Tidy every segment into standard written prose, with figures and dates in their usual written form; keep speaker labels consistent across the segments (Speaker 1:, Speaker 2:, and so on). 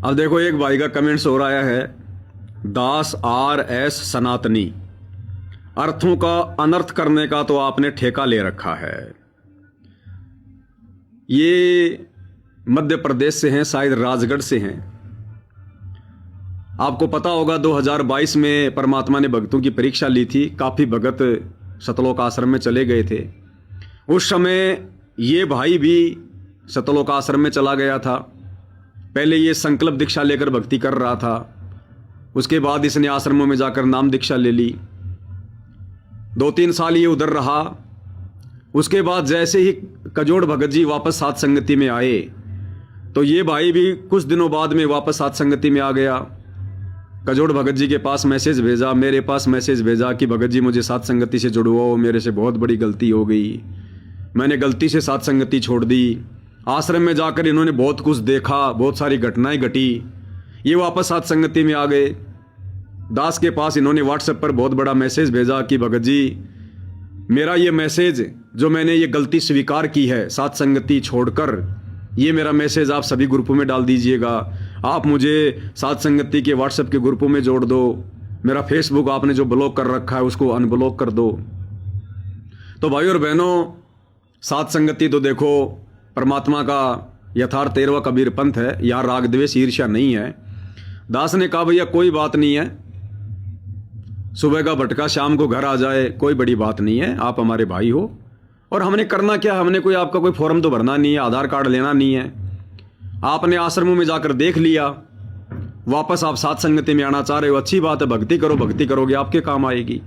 Speaker 1: अब देखो एक भाई का कमेंट्स हो रहा है, दास RS सनातनी, अर्थों का अनर्थ करने का तो आपने ठेका ले रखा है। ये मध्य प्रदेश से हैं, शायद राजगढ़ से हैं। आपको पता होगा 2022 में परमात्मा ने भक्तों की परीक्षा ली थी। काफ़ी भगत सतलोक आश्रम में चले गए थे। उस समय ये भाई भी सतलोक आश्रम में चला गया था। पहले ये संकल्प दीक्षा लेकर भक्ति कर रहा था, उसके बाद इसने आश्रमों में जाकर नाम दीक्षा ले ली। 2-3 साल ये उधर रहा। उसके बाद जैसे ही कजोड़ भगत जी वापस सात संगति में आए तो ये भाई भी कुछ दिनों बाद में वापस सात संगति में आ गया। कजोड़ भगत जी के पास मैसेज भेजा, मेरे पास मैसेज भेजा कि भगत जी मुझे सात संगति से जुड़वाओ, मेरे से बहुत बड़ी गलती हो गई, मैंने गलती से सात संगति छोड़ दी। आश्रम में जाकर इन्होंने बहुत कुछ देखा, बहुत सारी घटनाएं घटी। ये वापस सात संगति में आ गए। दास के पास इन्होंने व्हाट्सएप पर बहुत बड़ा मैसेज भेजा कि भगत जी मेरा ये मैसेज, जो मैंने ये गलती स्वीकार की है सात संगति छोड़कर, ये मेरा मैसेज आप सभी ग्रुपों में डाल दीजिएगा। आप मुझे सात संगति के व्हाट्सएप के ग्रुपों में जोड़ दो। मेरा फेसबुक आपने जो ब्लॉक कर रखा है उसको अनब्लॉक कर दो। तो भाई और बहनों, सात संगति तो देखो परमात्मा का यथार्थ 13वां कबीर पंथ है। यहाँ राग द्वेष ईर्ष्या नहीं है। दास ने कहा भैया कोई बात नहीं है, सुबह का भटका शाम को घर आ जाए, कोई बड़ी बात नहीं है, आप हमारे भाई हो। और हमने करना क्या, हमने कोई आपका कोई फॉर्म तो भरना नहीं है, आधार कार्ड लेना नहीं है। आपने आश्रमों में जाकर देख लिया, वापस आप सात संगति में आना चाह रहे हो, अच्छी बात है, भक्ति करो, भक्ति करोगे आपके काम आएगी।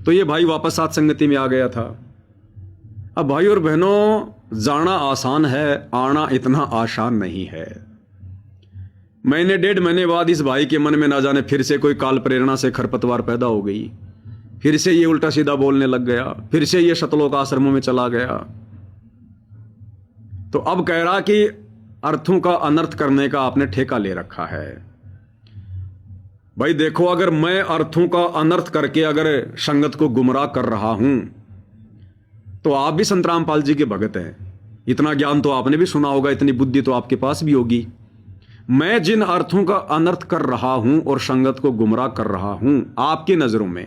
Speaker 1: तो ये भाई वापस सात संगति में आ गया था। अब भाई और बहनों, जाना आसान है, आना इतना आसान नहीं है। महीने 1.5 महीने बाद इस भाई के मन में ना जाने फिर से कोई काल प्रेरणा से खरपतवार पैदा हो गई। फिर से ये उल्टा सीधा बोलने लग गया, फिर से ये सतलोक आश्रमों में चला गया। तो अब कह रहा कि अर्थों का अनर्थ करने का आपने ठेका ले रखा है। भाई देखो, अगर मैं अर्थों का अनर्थ करके अगर संगत को गुमराह कर रहा हूं तो आप भी संत रामपाल जी के भगत हैं। इतना ज्ञान तो आपने भी सुना होगा, इतनी बुद्धि तो आपके पास भी होगी। मैं जिन अर्थों का अनर्थ कर रहा हूं और संगत को गुमराह कर रहा हूं, आपकी नजरों में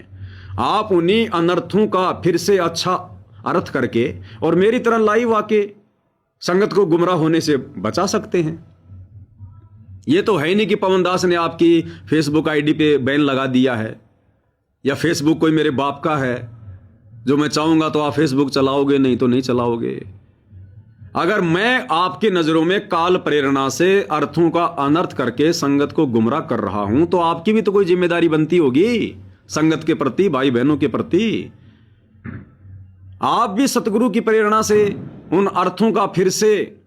Speaker 1: आप उन्हीं अनर्थों का फिर से अच्छा अर्थ करके और मेरी तरह लाइव आके संगत को गुमराह होने से बचा सकते हैं। यह तो है नहीं कि पवन दास ने आपकी फेसबुक आईडी पे बैन लगा दिया है, या फेसबुक कोई मेरे बाप का है, जो मैं चाहूंगा तो आप फेसबुक चलाओगे, नहीं तो नहीं चलाओगे। अगर मैं आपकी नजरों में काल प्रेरणा से अर्थों का अनर्थ करके संगत को गुमराह कर रहा हूं तो आपकी भी तो कोई जिम्मेदारी बनती होगी संगत के प्रति, भाई बहनों के प्रति। आप भी सतगुरु की प्रेरणा से उन अर्थों का फिर से,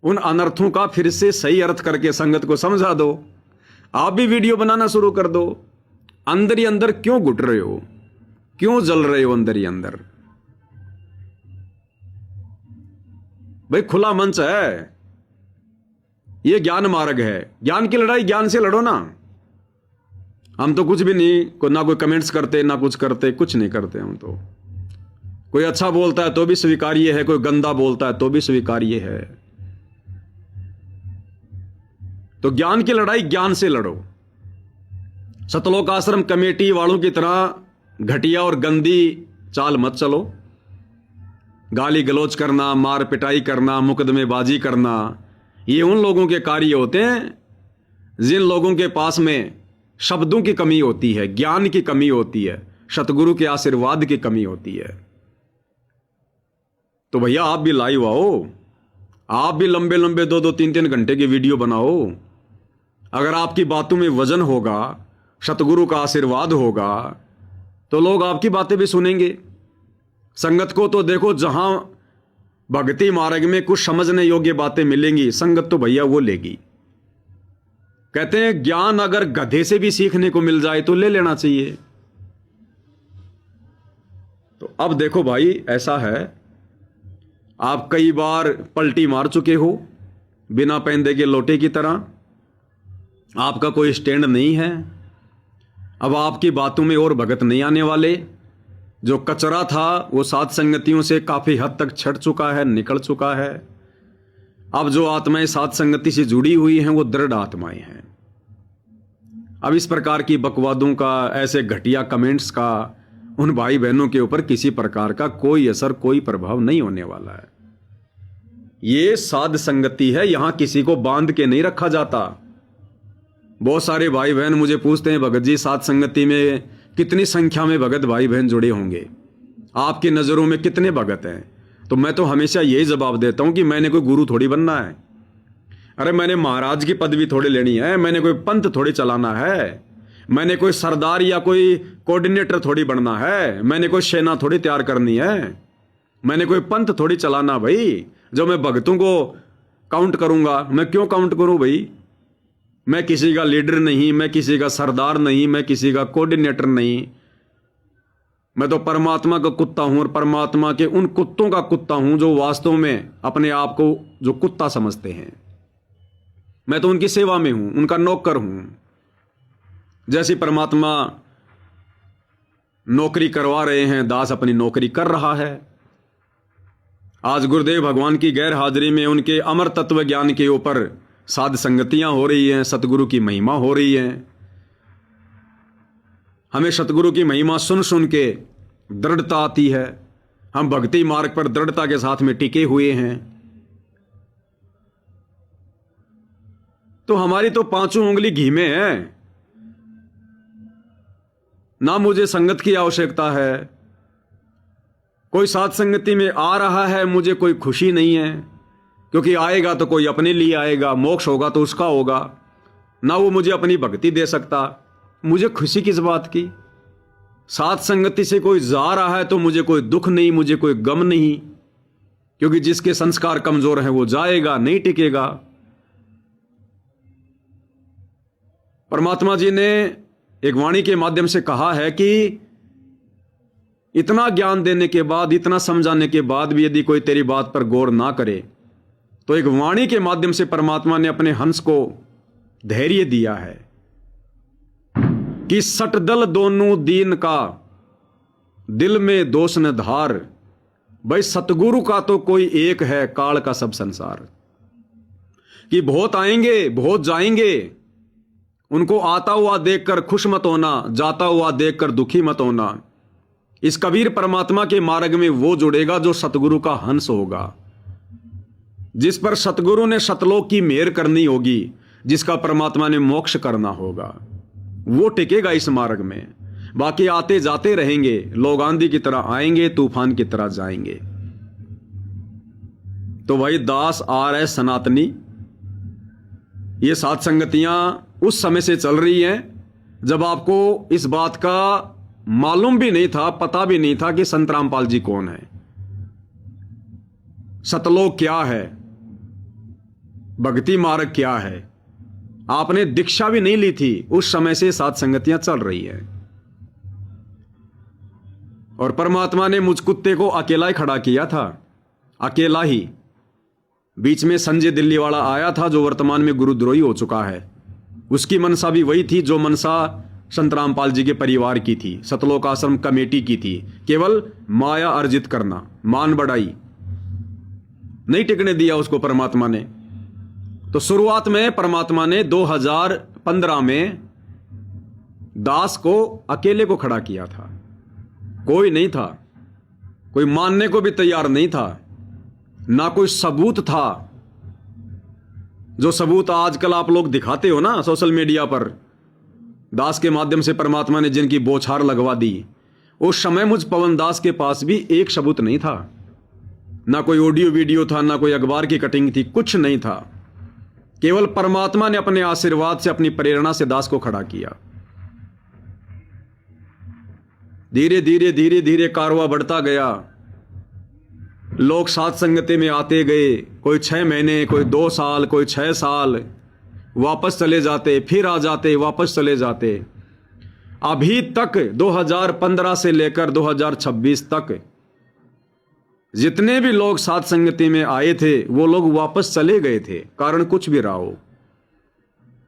Speaker 1: उन अनर्थों का फिर से सही अर्थ करके संगत को समझा दो। आप भी वीडियो बनाना शुरू कर दो। अंदर ही अंदर क्यों घुट रहे हो, क्यों जल रहे हो अंदर ही अंदर? भाई खुला मंच है, ये ज्ञान मार्ग है। ज्ञान की लड़ाई ज्ञान से लड़ो ना। हम तो कुछ भी नहीं, ना कोई कमेंट्स करते, ना कुछ करते, कुछ नहीं करते हम तो। कोई अच्छा बोलता है तो भी स्वीकार्य है, कोई गंदा बोलता है तो भी स्वीकार्य है। तो ज्ञान की लड़ाई ज्ञान से लड़ो। सतलोक आश्रम कमेटी वालों की तरह घटिया और गंदी चाल मत चलो। गाली गलौज करना, मार पिटाई करना, मुकदमेबाजी करना, ये उन लोगों के कार्य होते हैं जिन लोगों के पास में शब्दों की कमी होती है, ज्ञान की कमी होती है, सतगुरु के आशीर्वाद की कमी होती है। तो भैया आप भी लाइव आओ, आप भी लंबे लंबे 2-2, 3-3 घंटे की वीडियो बनाओ। अगर आपकी बातों में वजन होगा, सतगुरु का आशीर्वाद होगा, तो लोग आपकी बातें भी सुनेंगे। संगत को तो देखो, जहां भक्ति मार्ग में कुछ समझने योग्य बातें मिलेंगी, संगत तो भैया वो लेगी। कहते हैं ज्ञान अगर गधे से भी सीखने को मिल जाए तो ले लेना चाहिए। तो अब देखो भाई, ऐसा है, आप कई बार पलटी मार चुके हो बिना पैंदे के लोटे की तरह। आपका कोई स्टैंड नहीं है। अब आपकी बातों में और भगत नहीं आने वाले। जो कचरा था वो सात संगतियों से काफी हद तक छट चुका है, निकल चुका है। अब जो आत्माएं साथ संगति से जुड़ी हुई हैं वो दृढ़ आत्माएं हैं। अब इस प्रकार की बकवादों का, ऐसे घटिया कमेंट्स का उन भाई बहनों के ऊपर किसी प्रकार का कोई असर, कोई प्रभाव नहीं होने वाला है। ये साध संगति है, यहां किसी को बांध के नहीं रखा जाता। बहुत सारे भाई बहन मुझे पूछते हैं, भगत जी साध संगति में कितनी संख्या में भगत भाई बहन जुड़े होंगे, आपकी नजरों में कितने भगत हैं? तो मैं तो हमेशा यही जवाब देता हूं कि मैंने कोई गुरु थोड़ी बनना है। अरे मैंने महाराज की पदवी थोड़ी लेनी है, मैंने कोई पंथ थोड़ी चलाना है, मैंने कोई सरदार या कोई कोऑर्डिनेटर थोड़ी बनना है, मैंने कोई सेना थोड़ी तैयार करनी है, मैंने कोई पंथ थोड़ी चलाना भाई जो मैं भगतों को काउंट करूंगा। मैं क्यों काउंट करूं भाई? मैं किसी का लीडर नहीं, मैं किसी का सरदार नहीं, मैं किसी का कोऑर्डिनेटर नहीं। मैं तो परमात्मा का कुत्ता हूं और परमात्मा के उन कुत्तों का कुत्ता हूं जो वास्तव में अपने आप को जो कुत्ता समझते हैं। मैं तो उनकी सेवा में हूं, उनका नौकर हूं। जैसे परमात्मा नौकरी करवा रहे हैं, दास अपनी नौकरी कर रहा है। आज गुरुदेव भगवान की गैर हाजिरी में उनके अमर तत्व ज्ञान के ऊपर साध संगतियां हो रही हैं, सतगुरु की महिमा हो रही है। हमें सतगुरु की महिमा सुन सुन के दृढ़ता आती है। हम भक्ति मार्ग पर दृढ़ता के साथ में टिके हुए हैं। तो हमारी तो पांचों उंगली घी में है। ना मुझे संगत की आवश्यकता है, कोई साध संगति में आ रहा है मुझे कोई खुशी नहीं है, क्योंकि आएगा तो कोई अपने लिए आएगा, मोक्ष होगा तो उसका होगा। ना वो मुझे अपनी भक्ति दे सकता, मुझे खुशी किस बात की? साध संगति से कोई जा रहा है तो मुझे कोई दुख नहीं, मुझे कोई गम नहीं, क्योंकि जिसके संस्कार कमजोर हैं वो जाएगा, नहीं टिकेगा। परमात्मा जी ने एक वाणी के माध्यम से कहा है कि इतना ज्ञान देने के बाद, इतना समझाने के बाद भी यदि कोई तेरी बात पर गौर ना करे, तो एक वाणी के माध्यम से परमात्मा ने अपने हंस को धैर्य दिया है कि सटदल दोनों दीन का, दिल में दोष न धार। भाई सतगुरु का तो कोई एक है, काल का सब संसार। कि बहुत आएंगे बहुत जाएंगे, उनको आता हुआ देखकर खुश मत होना, जाता हुआ देखकर दुखी मत होना। इस कबीर परमात्मा के मार्ग में वो जुड़ेगा जो सतगुरु का हंस होगा, जिस पर सतगुरु ने सतलोक की मेहर करनी होगी, जिसका परमात्मा ने मोक्ष करना होगा, वो टिकेगा इस मार्ग में। बाकी आते जाते रहेंगे, लोग आंधी की तरह आएंगे, तूफान की तरह जाएंगे। तो वही दास आर है सनातनी। ये सात संगतियां उस समय से चल रही हैं जब आपको इस बात का मालूम भी नहीं था, पता भी नहीं था कि संत रामपाल जी कौन है, सतलोक क्या है, भक्ति मार्ग क्या है। आपने दीक्षा भी नहीं ली थी, उस समय से सात संगतियां चल रही है। और परमात्मा ने मुझ कुत्ते को अकेला ही खड़ा किया था, अकेला ही। बीच में संजय दिल्ली वाला आया था जो वर्तमान में गुरुद्रोही हो चुका है। उसकी मनसा भी वही थी जो मनसा संत रामपाल जी के परिवार की थी, सतलोक आश्रम कमेटी की थी। केवल माया अर्जित करना, मान बढ़ाई, नहीं टिकने दिया उसको परमात्मा ने। तो शुरुआत में परमात्मा ने 2015 में दास को अकेले को खड़ा किया था। कोई नहीं था, कोई मानने को भी तैयार नहीं था, ना कोई सबूत था। जो सबूत आजकल आप लोग दिखाते हो ना सोशल मीडिया पर, दास के माध्यम से परमात्मा ने जिनकी बौछार लगवा दी, उस समय मुझ पवन दास के पास भी एक सबूत नहीं था। ना कोई ऑडियो वीडियो था, ना कोई अखबार की कटिंग थी, कुछ नहीं था। केवल परमात्मा ने अपने आशीर्वाद से, अपनी प्रेरणा से दास को खड़ा किया। धीरे धीरे धीरे धीरे कारवां बढ़ता गया। लोग साथ संगति में आते गए, कोई 6 महीने, कोई 2 साल, कोई 6 साल, वापस चले जाते, फिर आ जाते, वापस चले जाते। अभी तक 2015 से लेकर 2026 तक जितने भी लोग साथ संगति में आए थे वो लोग वापस चले गए थे, कारण कुछ भी रहा हो।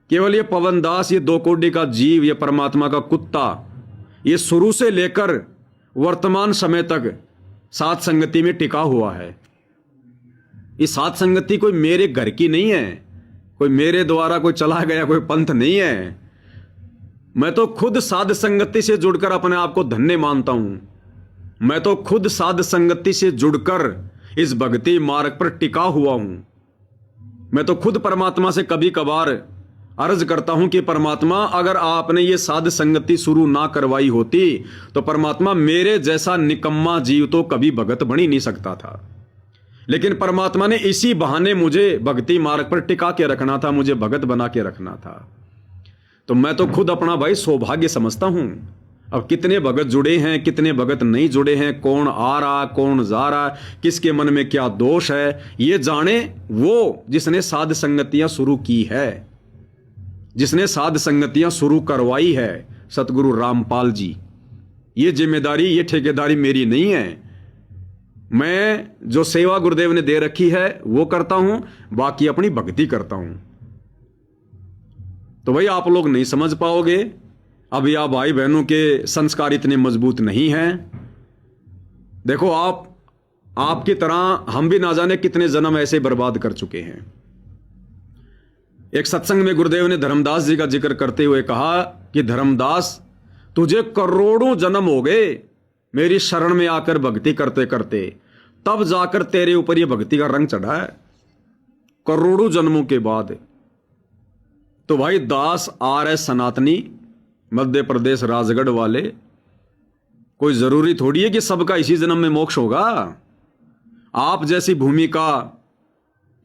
Speaker 1: केवल ये पवन दास, ये 2 कोटि का जीव, ये परमात्मा का कुत्ता, ये शुरू से लेकर वर्तमान समय तक साथ संगति में टिका हुआ है। ये साध संगति कोई मेरे घर की नहीं है, कोई मेरे द्वारा कोई चला गया कोई पंथ नहीं है। मैं तो खुद साध संगति से जुड़कर अपने आप को धन्य मानता हूं। मैं तो खुद साध संगति से जुड़कर इस भक्ति मार्ग पर टिका हुआ हूं। मैं तो खुद परमात्मा से कभी कभार अर्ज करता हूं कि परमात्मा, अगर आपने ये साध संगति शुरू ना करवाई होती तो परमात्मा मेरे जैसा निकम्मा जीव तो कभी भगत बन ही नहीं सकता था। लेकिन परमात्मा ने इसी बहाने मुझे भक्ति मार्ग पर टिका के रखना था, मुझे भगत बना के रखना था। तो मैं तो खुद अपना भाई सौभाग्य समझता हूं। अब कितने भगत जुड़े हैं, कितने भगत नहीं जुड़े हैं, कौन आ रहा कौन जा रहा, किसके मन में क्या दोष है, ये जाने वो जिसने साध संगतियां शुरू की है, जिसने साध संगतियां शुरू करवाई है, सतगुरु रामपाल जी। ये जिम्मेदारी, ये ठेकेदारी मेरी नहीं है। मैं जो सेवा गुरुदेव ने दे रखी है वो करता हूं, बाकी अपनी भक्ति करता हूं। तो भाई आप लोग नहीं समझ पाओगे, अभी आप भाई बहनों के संस्कार इतने मजबूत नहीं हैं। देखो आपकी तरह हम भी ना जाने कितने जन्म ऐसे बर्बाद कर चुके हैं। एक सत्संग में गुरुदेव ने धर्मदास जी का जिक्र करते हुए कहा कि धर्मदास, तुझे करोड़ों जन्म हो गए मेरी शरण में आकर भक्ति करते करते, तब जाकर तेरे ऊपर यह भक्ति का रंग चढ़ा है, करोड़ों जन्मों के बाद। तो भाई दास R.S. सनातनी, मध्य प्रदेश राजगढ़ वाले, कोई जरूरी थोड़ी है कि सबका इसी जन्म में मोक्ष होगा। आप जैसी भूमिका,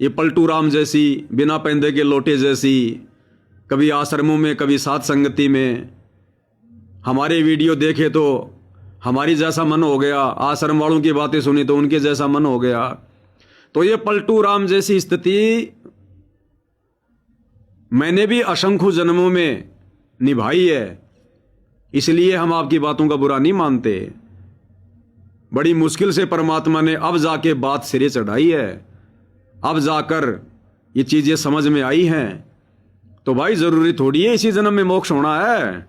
Speaker 1: ये पलटू राम जैसी, बिना पैंदे के लोटे जैसी, कभी आश्रमों में कभी साध संगति में, हमारे वीडियो देखे तो हमारी जैसा मन हो गया, आश्रम वालों की बातें सुनी तो उनके जैसा मन हो गया। तो ये पलटू राम जैसी स्थिति मैंने भी असंख्य जन्मों में निभाई है, इसलिए हम आपकी बातों का बुरा नहीं मानते। बड़ी मुश्किल से परमात्मा ने अब जाके बात सिरे चढ़ाई है, अब जाकर ये चीजें समझ में आई हैं। तो भाई जरूरी थोड़ी है इसी जन्म में मोक्ष होना है,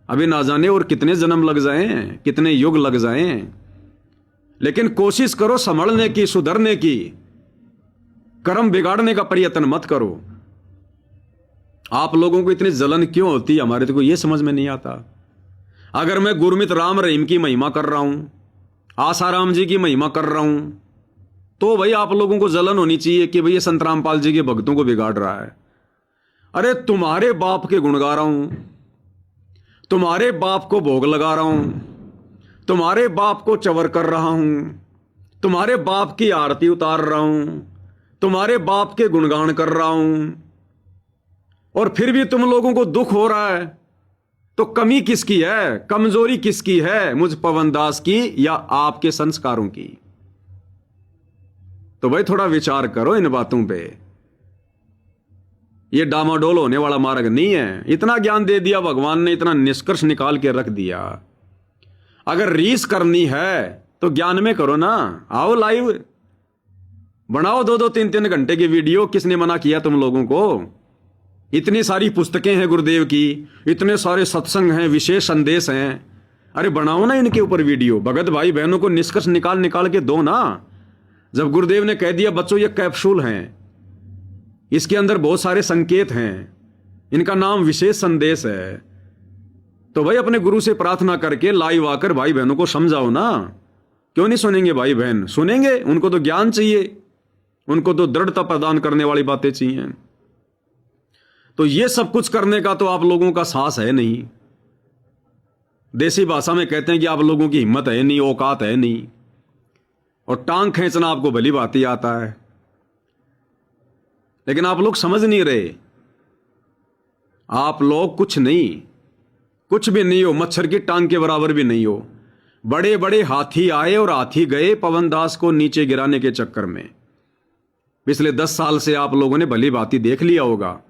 Speaker 1: अभी ना जाने और कितने जन्म लग जाएं, कितने युग लग जाएं। लेकिन कोशिश करो संभलने की, सुधरने की, कर्म बिगाड़ने का प्रयत्न मत करो। आप लोगों को इतनी जलन क्यों होती है, हमारे तो ये समझ में नहीं आता। अगर मैं गुरमित राम रहीम की महिमा कर रहा हूं, आसाराम जी की महिमा कर रहा हूं, तो भाई आप लोगों को जलन होनी चाहिए कि भाई ये संत रामपाल जी के भक्तों को बिगाड़ रहा है। अरे तुम्हारे बाप के गुण गा रहा हूं, तुम्हारे बाप को भोग लगा रहा हूं, तुम्हारे बाप को चवर कर रहा हूं, तुम्हारे बाप की आरती उतार रहा हूं, तुम्हारे बाप के गुणगान कर रहा हूं, और फिर भी तुम लोगों को दुख हो रहा है। तो कमी किसकी है, कमजोरी किसकी है, मुझ पवनदास की या आपके संस्कारों की? तो भाई थोड़ा विचार करो इन बातों पे। ये डामाडोल होने वाला मार्ग नहीं है। इतना ज्ञान दे दिया भगवान ने, इतना निष्कर्ष निकाल के रख दिया। अगर रीस करनी है तो ज्ञान में करो ना, आओ लाइव बनाओ 2-2 3-3 घंटे की वीडियो। किसने मना किया तुम लोगों को? इतनी सारी पुस्तकें हैं गुरुदेव की, इतने सारे सत्संग हैं, विशेष संदेश हैं, अरे बनाओ ना इनके ऊपर वीडियो। भगत भाई बहनों को निष्कर्ष निकाल निकाल के दो ना। जब गुरुदेव ने कह दिया बच्चों ये कैप्सूल हैं, इसके अंदर बहुत सारे संकेत हैं, इनका नाम विशेष संदेश है, तो भाई अपने गुरु से प्रार्थना करके लाइव आकर भाई बहनों को समझाओ ना। क्यों नहीं सुनेंगे भाई बहन? सुनेंगे। उनको तो ज्ञान चाहिए, उनको तो दृढ़ता प्रदान करने वाली बातें चाहिए। तो ये सब कुछ करने का तो आप लोगों का साहस है नहीं। देसी भाषा में कहते हैं कि आप लोगों की हिम्मत है नहीं, औकात है नहीं, और टांग खींचना आपको भली भांति आता है। लेकिन आप लोग समझ नहीं रहे। आप लोग कुछ नहीं, कुछ भी नहीं हो, मच्छर की टांग के बराबर भी नहीं हो। बड़े बड़े हाथी आए और हाथी गए पवनदास को नीचे गिराने के चक्कर में। पिछले 10 साल से आप लोगों ने भली भांति देख लिया होगा।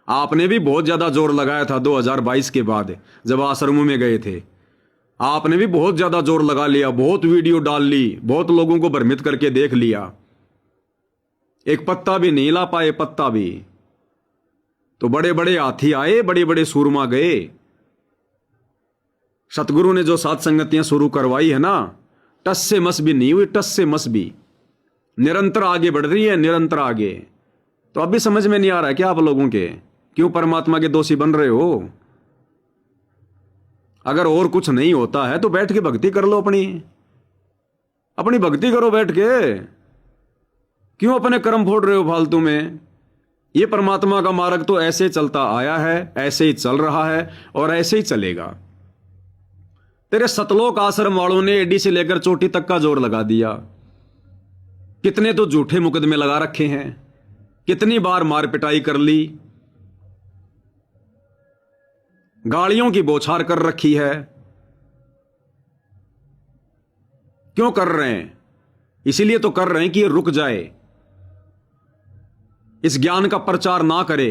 Speaker 1: आपने भी बहुत ज्यादा जोर लगाया था 2022 के बाद, जब आश्रमों में गए थे। आपने भी बहुत ज्यादा जोर लगा लिया, बहुत वीडियो डाल ली, बहुत लोगों को भ्रमित करके देख लिया। एक पत्ता भी नहीं ला पाए, पत्ता भी। तो बड़े बड़े हाथी आए, बड़े बड़े सूरमा गए। सतगुरु ने जो सात संगतियां शुरू करवाई है ना, टस से मस भी नहीं हुई, टस से मस भी। निरंतर आगे बढ़ रही है, निरंतर आगे। तो अभी समझ में नहीं आ रहा है क्या आप लोगों के, क्यों परमात्मा के दोषी बन रहे हो? अगर और कुछ नहीं होता है तो बैठ के भक्ति कर लो, अपनी भक्ति करो बैठ के। क्यों अपने कर्म फोड़ रहे हो फालतू में? ये परमात्मा का मार्ग तो ऐसे चलता आया है, ऐसे ही चल रहा है और ऐसे ही चलेगा। तेरे सतलोक आश्रम वालों ने एडी से लेकर चोटी तक का जोर लगा दिया। कितने तो झूठे मुकदमे लगा रखे हैं, कितनी बार मार पिटाई कर ली, गालियों की बौछार कर रखी है। क्यों कर रहे हैं? इसीलिए तो कर रहे हैं कि ये रुक जाए, इस ज्ञान का प्रचार ना करे।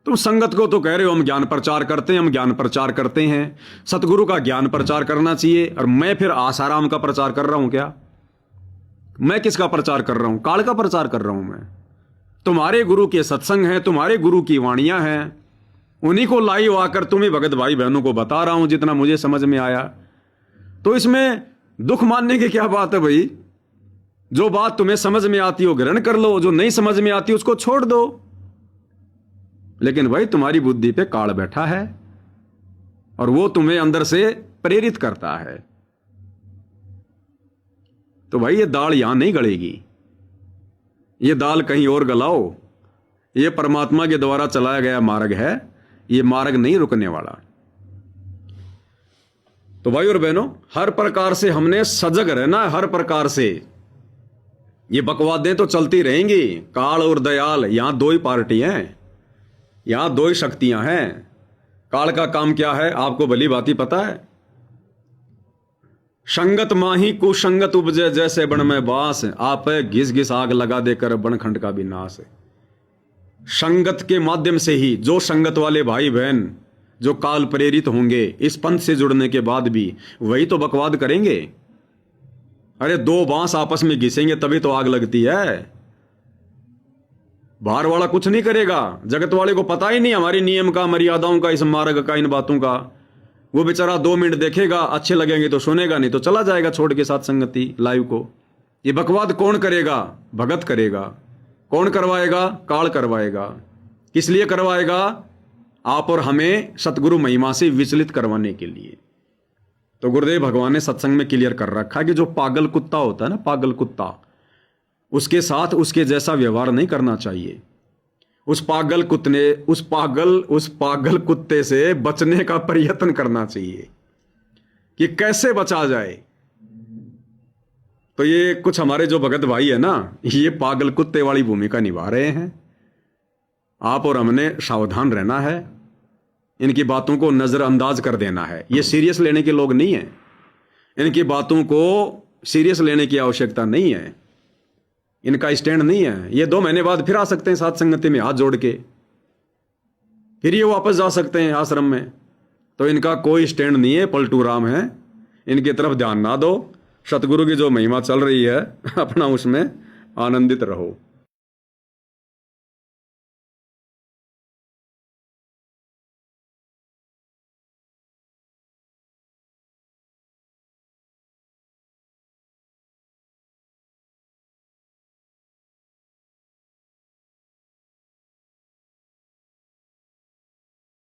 Speaker 1: तुम संगत को तो कह रहे हो हम ज्ञान प्रचार करते हैं, हम ज्ञान प्रचार करते हैं। सतगुरु का ज्ञान प्रचार करना चाहिए, और मैं फिर आसाराम का प्रचार कर रहा हूं क्या? मैं किसका प्रचार कर रहा हूं? काल का प्रचार कर रहा हूं मैं। तुम्हारे गुरु के सत्संग हैं, तुम्हारे गुरु की वाणियां हैं, उन्हीं को लाइव आकर तुम्हें भगत भाई बहनों को बता रहा हूं जितना मुझे समझ में आया। तो इसमें दुख मानने की क्या बात है भाई? जो बात तुम्हें समझ में आती हो ग्रहण कर लो, जो नहीं समझ में आती उसको छोड़ दो। लेकिन भाई तुम्हारी बुद्धि पे काल बैठा है और वो तुम्हें अंदर से प्रेरित करता है। तो भाई ये दाल यहां नहीं गलेगी, ये दाल कहीं और गलाओ। ये परमात्मा के द्वारा चलाया गया मार्ग है, ये मार्ग नहीं रुकने वाला। तो भाई और बहनों, हर प्रकार से हमने सजग रहना है, हर प्रकार से। ये बकवादें तो चलती रहेंगी, काल और दयाल यहां दो ही पार्टी हैं, यहां दो ही शक्तियां हैं। काल का काम क्या है आपको भली भांति पता है। संगत माही कुसंगत उपजे, जैसे बन में बास, आप घिस घिस आग लगा देकर बनखंड का विनाश। संगत के माध्यम से ही जो संगत वाले भाई बहन जो काल प्रेरित होंगे, इस पंथ से जुड़ने के बाद भी वही तो बकवाद करेंगे। अरे दो बांस आपस में घिसेंगे तभी तो आग लगती है। बाहर वाला कुछ नहीं करेगा, जगत वाले को पता ही नहीं हमारी नियम का, मर्यादाओं का, इस मार्ग का, इन बातों का। वो बेचारा 2 मिनट देखेगा, अच्छे लगेंगे तो सुनेगा, नहीं तो चला जाएगा छोड़ के साथ संगति लाइव को। ये बकवाद कौन करेगा? भगत करेगा। कौन करवाएगा? काल करवाएगा। किस लिए करवाएगा? आप और हमें सतगुरु महिमा से विचलित करवाने के लिए। तो गुरुदेव भगवान ने सत्संग में क्लियर कर रखा है कि जो पागल कुत्ता होता है ना, पागल कुत्ता, उसके साथ उसके जैसा व्यवहार नहीं करना चाहिए। उस पागल कुत्ते से बचने का प्रयत्न करना चाहिए कि कैसे बचा जाए। तो ये कुछ हमारे जो भगत भाई है ना, ये पागल कुत्ते वाली भूमिका निभा रहे हैं। आप और हमने सावधान रहना है, इनकी बातों को नजरअंदाज कर देना है। ये सीरियस लेने के लोग नहीं हैं, इनकी बातों को सीरियस लेने की आवश्यकता नहीं है, इनका स्टैंड नहीं है। ये 2 महीने बाद फिर आ सकते हैं साथ संगति में हाथ जोड़ के, फिर ये वापस जा सकते हैं आश्रम में। तो इनका कोई स्टैंड नहीं है, पलटू राम है, इनकी तरफ ध्यान ना दो। सतगुरु की जो महिमा चल रही है अपना उसमें आनंदित रहो।